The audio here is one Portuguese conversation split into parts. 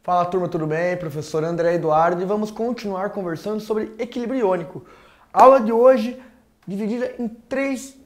Fala turma, tudo bem? Professor André Eduardo e vamos continuar conversando sobre equilíbrio iônico. A aula de hoje dividida em 3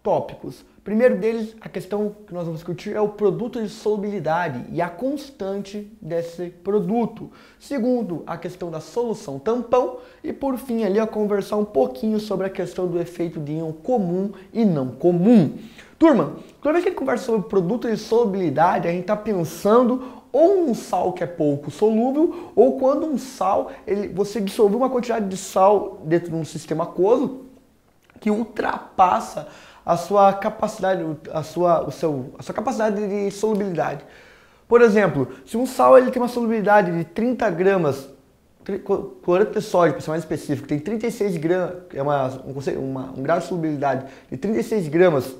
tópicos. O primeiro deles, a questão que nós vamos discutir é o produto de solubilidade e a constante desse produto. Segundo, a questão da solução tampão e por fim ali a conversar um pouquinho sobre a questão do efeito de íon comum e não comum. Turma, toda vez que a gente conversa sobre produto de solubilidade, a gente está pensando ou um sal que é pouco solúvel, ou quando um sal, você dissolveu uma quantidade de sal dentro de um sistema aquoso que ultrapassa a sua capacidade, a sua capacidade de solubilidade. Por exemplo, se um sal ele tem uma solubilidade de 30 gramas, cloreto de sódio, para ser mais específico, tem 36 gramas, um grau de solubilidade de 36 gramas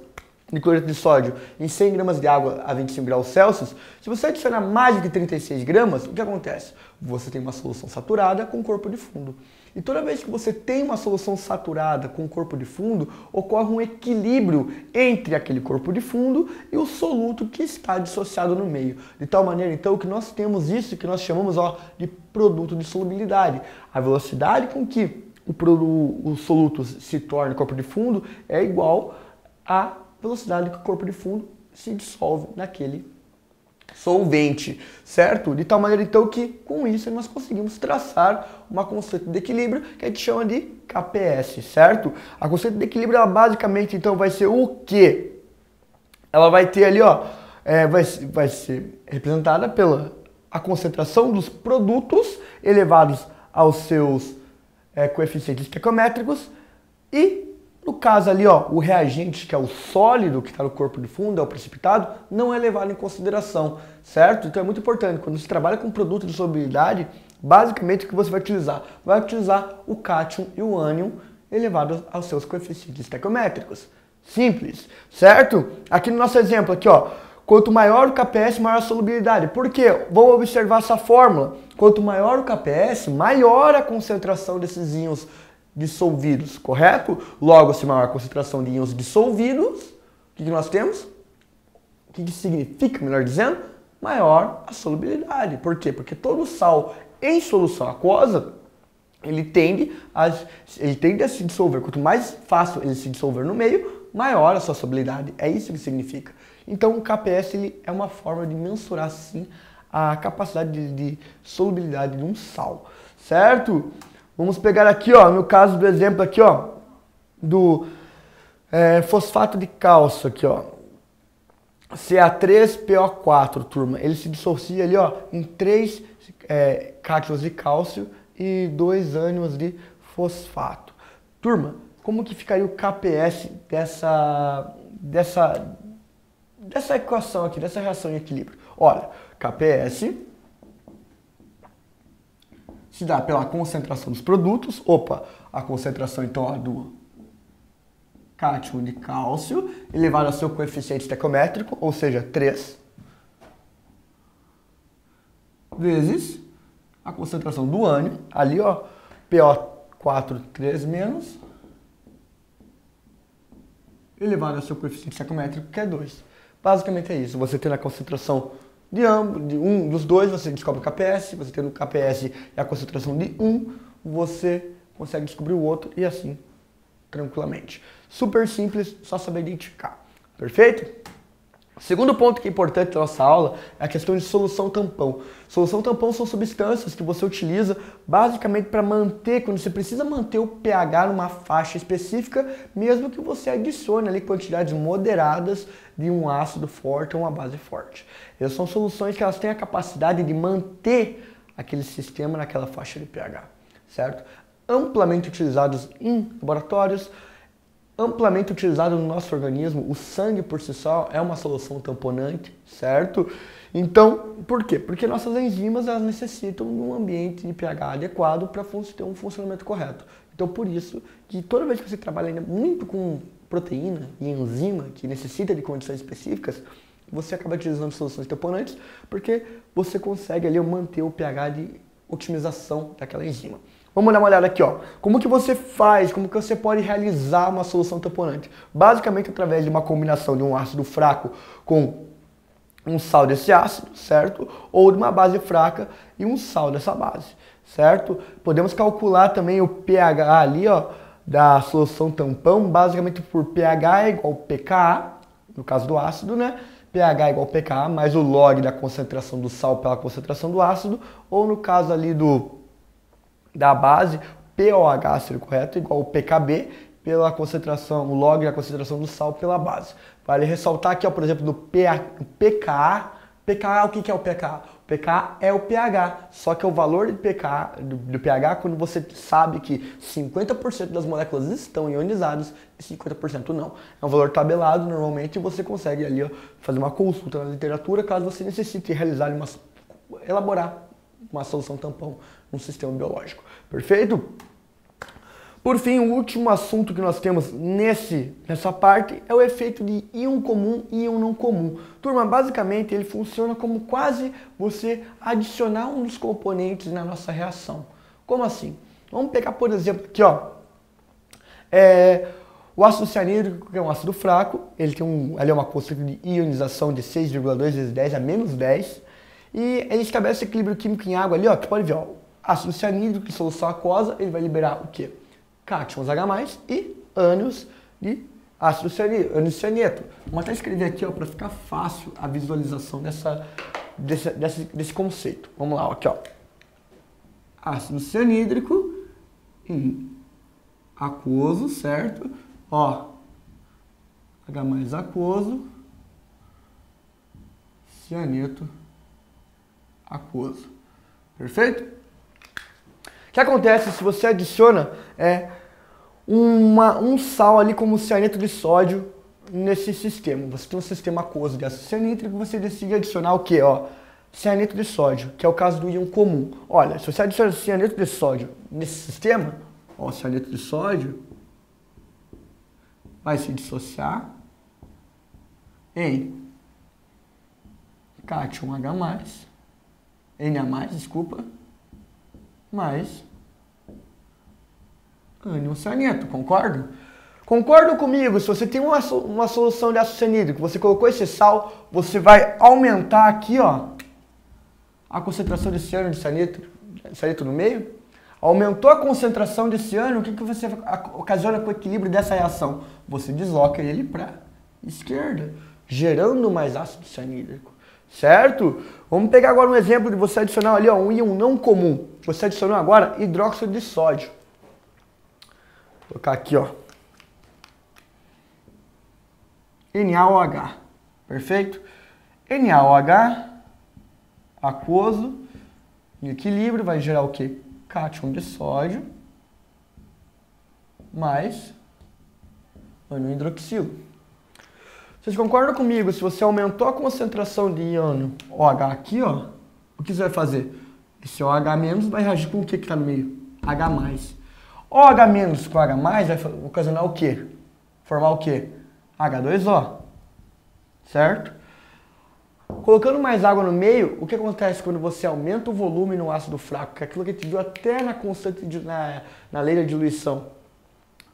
de cloreto de sódio em 100 gramas de água a 25 graus Celsius, se você adicionar mais de 36 gramas, o que acontece? Você tem uma solução saturada com corpo de fundo. E toda vez que você tem uma solução saturada com corpo de fundo, ocorre um equilíbrio entre aquele corpo de fundo e o soluto que está dissociado no meio. De tal maneira, então, que nós temos isso que nós chamamos de produto de solubilidade. A velocidade com que o soluto se torna corpo de fundo é igual a velocidade que o corpo de fundo se dissolve naquele solvente, certo? De tal maneira, então, que com isso nós conseguimos traçar uma constante de equilíbrio que a gente chama de KPS, certo? A constante de equilíbrio, ela basicamente, então, vai ser o quê? Ela vai ter ali, vai ser representada pela a concentração dos produtos elevados aos seus coeficientes estequiométricos e no caso ali, o reagente, que é o sólido que está no corpo de fundo, é o precipitado, não é levado em consideração, certo? Então é muito importante, quando você trabalha com produto de solubilidade, basicamente o que você vai utilizar? Vai utilizar o cátion e o ânion elevados aos seus coeficientes estequiométricos. Simples, certo? Aqui no nosso exemplo, aqui, quanto maior o KPS, maior a solubilidade. Por quê? Vamos observar essa fórmula. Quanto maior o KPS, maior a concentração desses íons dissolvidos, correto? Logo, se maior a concentração de íons dissolvidos, o que nós temos? O que significa, melhor dizendo? Maior a solubilidade. Por quê? Porque todo sal em solução aquosa, ele tende a se dissolver. Quanto mais fácil ele se dissolver no meio, maior a sua solubilidade. É isso que significa. Então, o KPS ele é uma forma de mensurar, sim, a capacidade de solubilidade de um sal, certo? Vamos pegar aqui, no caso do exemplo aqui, do fosfato de cálcio aqui, Ca3PO4, turma. Ele se dissocia ali, em 3 cátions de cálcio e 2 ânions de fosfato. Turma, como que ficaria o KPS dessa equação aqui, dessa reação em equilíbrio? Olha, KPS se dá pela concentração dos produtos, a concentração então do cátion de cálcio elevado ao seu coeficiente estequiométrico, ou seja, 3, vezes a concentração do ânion, ali PO4 3 menos, elevado ao seu coeficiente estequiométrico, que é 2. Basicamente é isso, você tem a concentração de um dos dois, você descobre o KPS, você tendo o KPS e a concentração de um, você consegue descobrir o outro e assim, tranquilamente. Super simples, só saber identificar. Perfeito? O segundo ponto que é importante da nossa aula é a questão de solução tampão. Solução tampão são substâncias que você utiliza basicamente para manter, quando você precisa manter o pH numa faixa específica, mesmo que você adicione ali quantidades moderadas de um ácido forte ou uma base forte. Essas são soluções que elas têm a capacidade de manter aquele sistema naquela faixa de pH, certo? Amplamente utilizados em laboratórios, amplamente utilizado no nosso organismo. O sangue por si só é uma solução tamponante, certo? Então, por quê? Porque nossas enzimas elas necessitam de um ambiente de pH adequado para ter um funcionamento correto. Então, por isso que toda vez que você trabalha ainda muito com proteína e enzima que necessita de condições específicas, você acaba utilizando soluções tamponantes porque você consegue ali manter o pH de otimização daquela enzima. Vamos dar uma olhada aqui, como que você faz, como que você pode realizar uma solução tamponante? Basicamente através de uma combinação de um ácido fraco com um sal desse ácido, certo? Ou de uma base fraca e um sal dessa base, certo? Podemos calcular também o pH ali, ó, da solução tampão, basicamente por pH é igual pKa, no caso do ácido, né? pH é igual pKa mais o log da concentração do sal pela concentração do ácido, ou no caso ali da base, POH seria correto, igual o pKb pela concentração, o log da concentração do sal pela base. Vale ressaltar aqui, ó, por exemplo, do pKa. pKa, o que é o pKa? O pKa é o pH, só que é o valor de pKa, do pH quando você sabe que 50% das moléculas estão ionizadas e 50% não. É um valor tabelado, normalmente você consegue ali, ó, fazer uma consulta na literatura caso você necessite elaborar uma solução tampão no sistema biológico. Perfeito? Por fim, o último assunto que nós temos nessa parte é o efeito de íon comum e íon não comum. Turma, basicamente ele funciona como quase você adicionar um dos componentes na nossa reação. Como assim? Vamos pegar, por exemplo, aqui, ó, o ácido cianídrico, que é um ácido fraco, ele tem ali uma constante de ionização de 6,2 vezes 10 a menos 10, e ele estabelece equilíbrio químico em água ali, ó, que pode ver, ó, ácido cianídrico em solução aquosa, ele vai liberar o quê? Cátions H+, e ânions de ácido cianeto. Vamos até escrever aqui, ó, para ficar fácil a visualização desse conceito. Vamos lá, ó, aqui, ó. Ácido cianídrico em aquoso, certo? Ó, H+ aquoso, cianeto aquoso. Perfeito? O que acontece se você adiciona um sal ali como cianeto de sódio nesse sistema? Você tem um sistema aquoso de ácido cianídrico e você decide adicionar o que? Ó, cianeto de sódio, que é o caso do íon comum. Olha, se você adiciona cianeto de sódio nesse sistema, ó, o cianeto de sódio vai se dissociar em cátion H+, Na+, desculpa, mais ânion cianeto, concordo? Concordam comigo? Se você tem uma solução de ácido cianídrico, você colocou esse sal, você vai aumentar aqui, ó, a concentração desse ânion de cianeto no meio. Aumentou a concentração desse ânion, o que você ocasiona com o equilíbrio dessa reação? Você desloca ele para a esquerda, gerando mais ácido cianídrico. Certo? Vamos pegar agora um exemplo de você adicionar ali, ó, um íon não comum. Você adicionou agora hidróxido de sódio. Vou colocar aqui, ó, NaOH. Perfeito? NaOH, aquoso, em equilíbrio, vai gerar o quê? Cátion de sódio mais ânion hidroxilo. Vocês concordam comigo? Se você aumentou a concentração de íon OH aqui, ó, o que você vai fazer? Esse OH- vai reagir com o que está no meio? H+. OH- com H+, vai ocasionar o quê? Formar o quê? H2O. Certo? Colocando mais água no meio, o que acontece quando você aumenta o volume no ácido fraco? Que é aquilo que a gente viu até na constante na lei da diluição.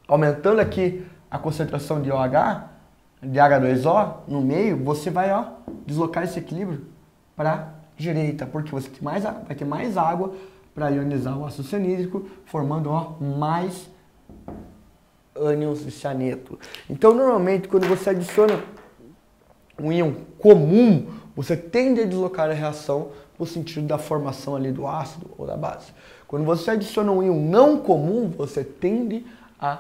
Aumentando aqui a concentração de OH, de H2O no meio, você vai, ó, deslocar esse equilíbrio para a direita, porque você vai ter mais água para ionizar o ácido cianídrico, formando, ó, mais ânions de cianeto. Então, normalmente, quando você adiciona um íon comum, você tende a deslocar a reação no sentido da formação ali do ácido ou da base. Quando você adiciona um íon não comum, você tende a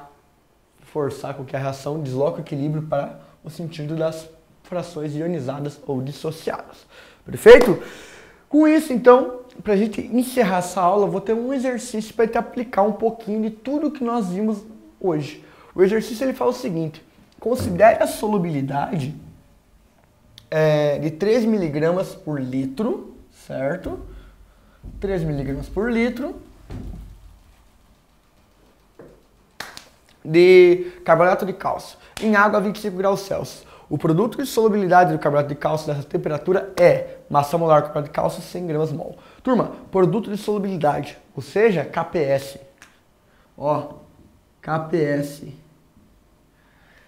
forçar com que a reação desloque o equilíbrio para o sentido das frações ionizadas ou dissociadas. Perfeito? Com isso, então, para a gente encerrar essa aula, eu vou ter um exercício para te aplicar um pouquinho de tudo que nós vimos hoje. O exercício ele fala o seguinte: considere a solubilidade de 3 mg por litro, certo? 3 mg por litro de carbonato de cálcio em água a 25 graus Celsius. O produto de solubilidade do carbonato de cálcio dessa temperatura é massa molar do carbonato de cálcio 100 gramas mol. Turma, produto de solubilidade, ou seja, KPS. Ó, KPS. O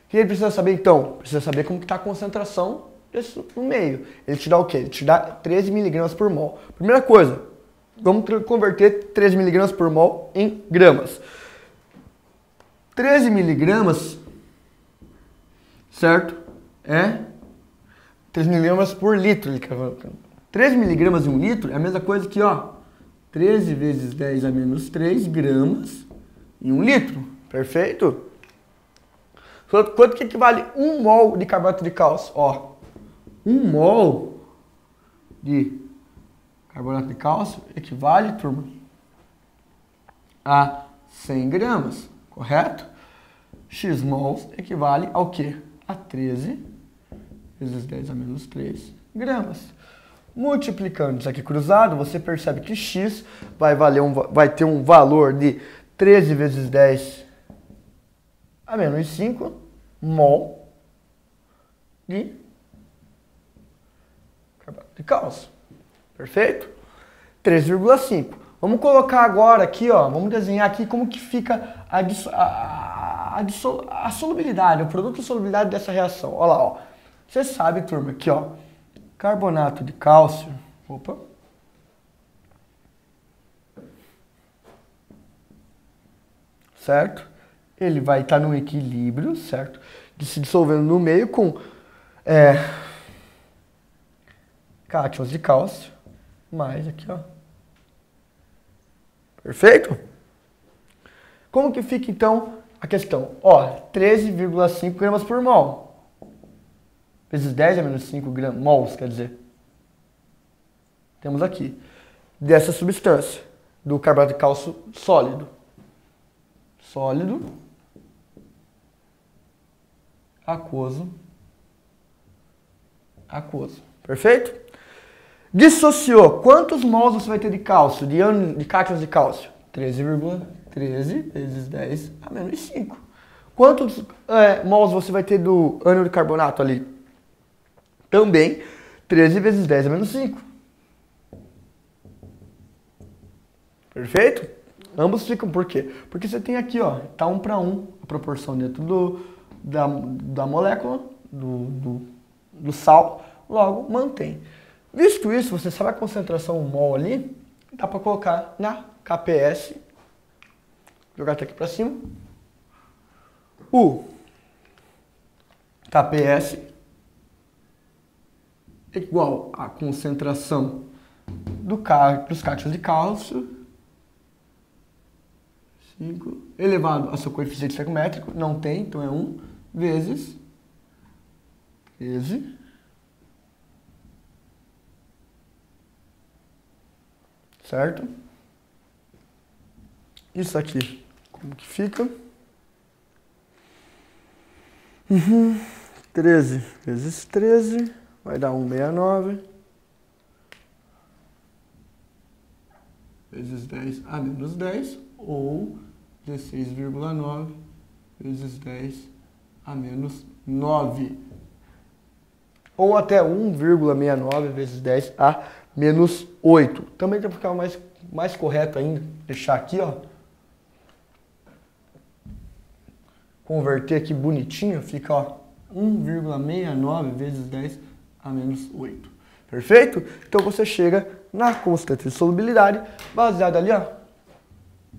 que ele precisa saber então? Precisa saber como está a concentração preço no meio. Ele te dá o quê? Ele te dá 13 miligramas por mol. Primeira coisa, vamos converter 13 miligramas por mol em gramas. 13 miligramas, certo? É 13 miligramas por litro. 13 miligramas em 1 litro é a mesma coisa que, ó, 13 vezes 10 a menos 3 gramas em 1 litro. Perfeito? Quanto que equivale 1 mol de carbonato de cálcio? Ó, 1 mol de carbonato de cálcio equivale, turma, a 100 gramas, correto? X mols equivale ao quê? A 13 vezes 10 a menos 3 gramas. Multiplicando isso aqui cruzado, você percebe que X vai ter um valor de 13 vezes 10 a menos 5 mol de carbonato de cálcio. Perfeito? 3,5. Vamos colocar agora aqui, ó, vamos desenhar aqui como que fica a solubilidade, o produto de solubilidade dessa reação. Olha lá, ó. Você sabe, turma, aqui, ó, carbonato de cálcio, opa, certo? Ele vai estar num equilíbrio, certo? De se dissolvendo no meio com cátions de cálcio, mais aqui, ó. Perfeito? Como que fica, então, a questão? Ó, 13,5 gramas por mol. Vezes 10 a menos 5 mols, quer dizer. Temos aqui, dessa substância, do carbonato de cálcio sólido. Sólido, aquoso, aquoso. Perfeito? Dissociou. Quantos mols você vai ter de cálcio, de cátions de cálcio? 13,13 vezes 10 a menos 5. Quantos mols você vai ter do ânion de carbonato ali? Também 13 vezes 10 a menos 5. Perfeito? Ambos ficam por quê? Porque você tem aqui, ó, tá 1 para 1 a proporção dentro da molécula, do sal, logo mantém. Visto isso, você sabe a concentração mol ali, dá para colocar na KPS, jogar até aqui para cima, o KPS igual à concentração dos cátions de cálcio, 5, elevado ao seu coeficiente estequiométrico, não tem, então é 1, vezes 13, certo? Isso aqui, como que fica? 13 vezes 13 vai dar 169 vezes 10 a menos 10, ou 16,9 vezes 10 a menos 9. Ou até 1,69 vezes 10 a menos 8. Também tem que ficar mais correto ainda, deixar aqui, ó. Converter aqui bonitinho, fica, ó, 1,69 vezes 10 a menos 8. Perfeito? Então você chega na constante de solubilidade, baseada ali, ó,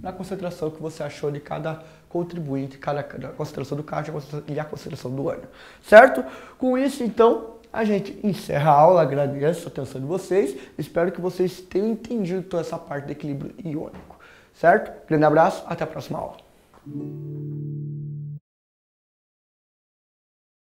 na concentração que você achou de cada contribuinte, cada concentração do cátion e a concentração do ânion. Certo? Com isso, então, a gente encerra a aula. Agradeço a atenção de vocês. Espero que vocês tenham entendido toda essa parte do equilíbrio iônico. Certo? Grande abraço, até a próxima aula.